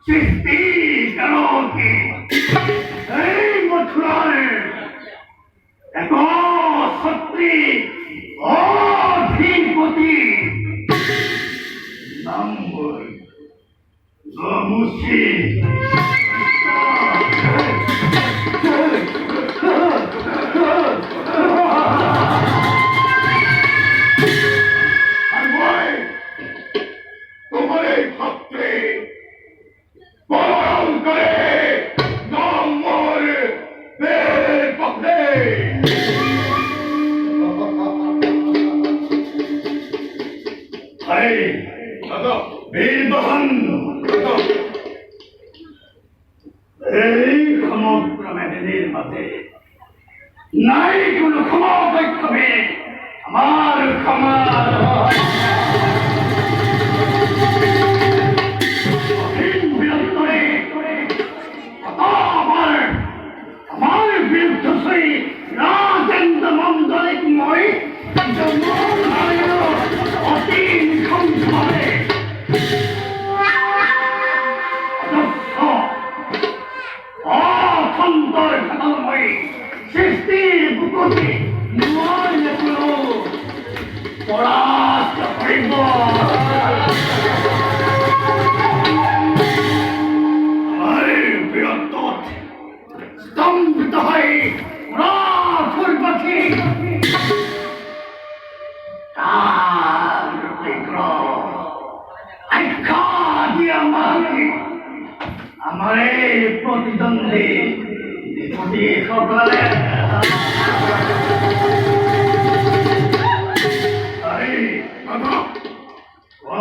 সৃষ্টি কেন কি এই মথুরার এক সত্যি অধিপতি নম্বর মুসি তোমার এই ভক্তে বরং করে নম্বর বের পথে বীরবহন এই সমগ্রমেদিনীর মাঝে নাই কোনো ক্ষমা বৈক্ষবে আমার ক্ষমা আমার বিরুদ্ধ সেই রাজেন্দ্র মন্ডলিকময় অতি নিঃসংসভাবে অসন্তর সকলময় সৃষ্টির বুকুতে নয় কোনো পরাস্ত করিব স্তম্ভিত হয়ে রাফুর পাখি তার বিগ্রহ আখ্যা দিয়ে আমার এই প্রতিদ্বন্দ্বী নিকটে সকলে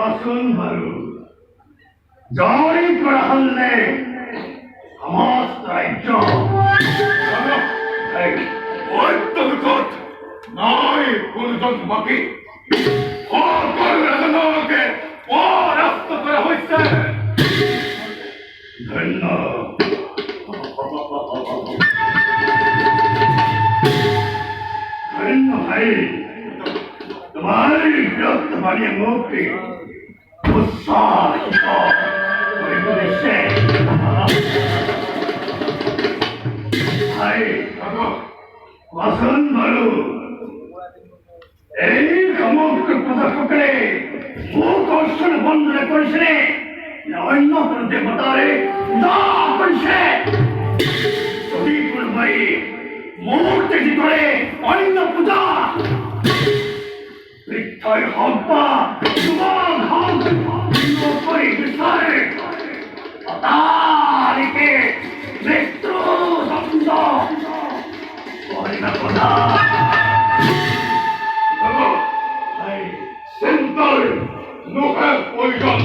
আসুন ভালো জয় করা হলে সমস্ত রাজ্য নয় কোন বাকি রাজনকে পরাস্ত করা হয়েছে ধন্য ধন্য ভাই তোমার বিরক্ত বানিয়ে মুক্তি উৎসাহিত করে তুলেছে ভাই বাসন ভালো এই সমগ্র প্রদর্শকে মুখ অর্ষণ বন্ধ করেছে অন্য কোন দেবতারে পূজা করেছে যদি কোন ভাই মুহূর্তে কি করে অন্য পূজা পৃথ্বয় হব্বা সুবান হব করে বিচারে তারিখে মৃত্যু শব্দ পরিণামনা সেন্টার নোখের প্রয়োজন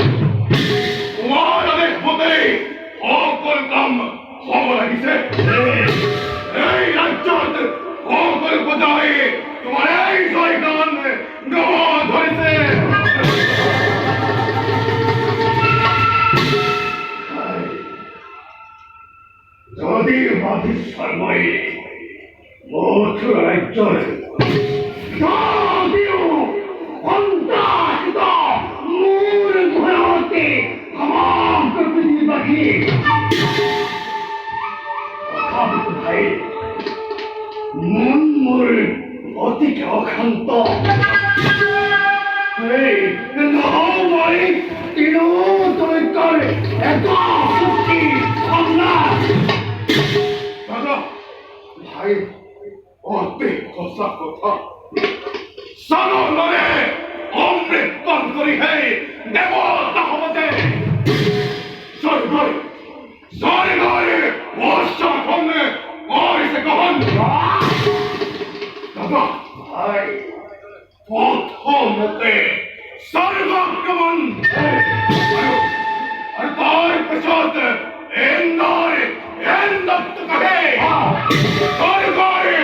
তোমার আদেশ মতে সকল কাম হব লাগিছে এই রাজ্যত সকল প্রজায় তোমার এই জয়গান গাওয়া ধরেছে যদি বাধিশ্বরময়ী মথুরা রাজ্যর যদিও অন্তাহিত মূল ভয়তে সমগ্র পৃথিবীবাসী ভাই মন মোর অতিকে অক্ষান্ত ভাই অতি কথা কথা সনলে অমৃত পান করি হে দেবতা হবতে সরগরে সরগরে বর্ষা কমে আর সে কহন দাদা ভাই প্রথমতে সর্বক্রমণ আর তার পিছত এন্দায় এন্দত্ত কহে সরগরে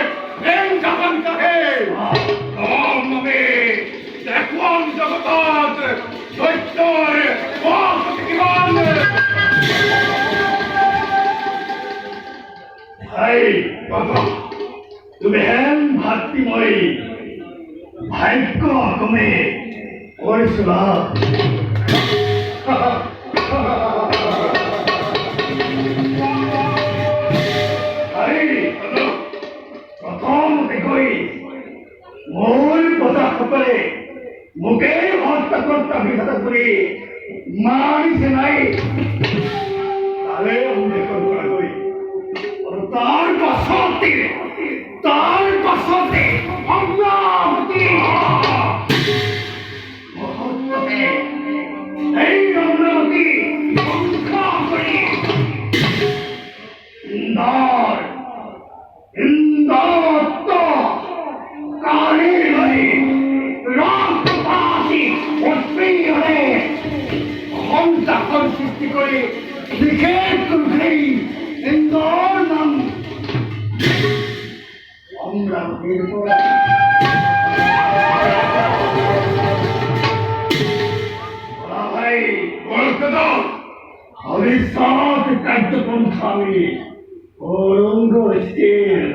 এন্দাকন কহে নামে দেখুন জগতাত দৈত্যর বাসকিবান ভাই বাবা তুমি হেন ভাতৃময়ী ভাগ্য তুমি পরিশুলা প্রথম দেখই মূল পদক্ষেপে মুখে হত্যা করতে বিঘাত করি মানিছে নাই তাহলে দেখুন করি তার পাশতে অমরাবতী এই অমরাবতী সংখ্যা করি ইন্দর ইন্দত্ত কালীবাড়ি রক্তপাতি অস্ত্রীয়রে অহংকার সৃষ্টি করে নিষেধ করলেই ইন্দর নাম অমরাবতীর ভাই বলতে দাও ভবিষ্যৎ কার্যপন্থা আমি ঔরঙ্গজেব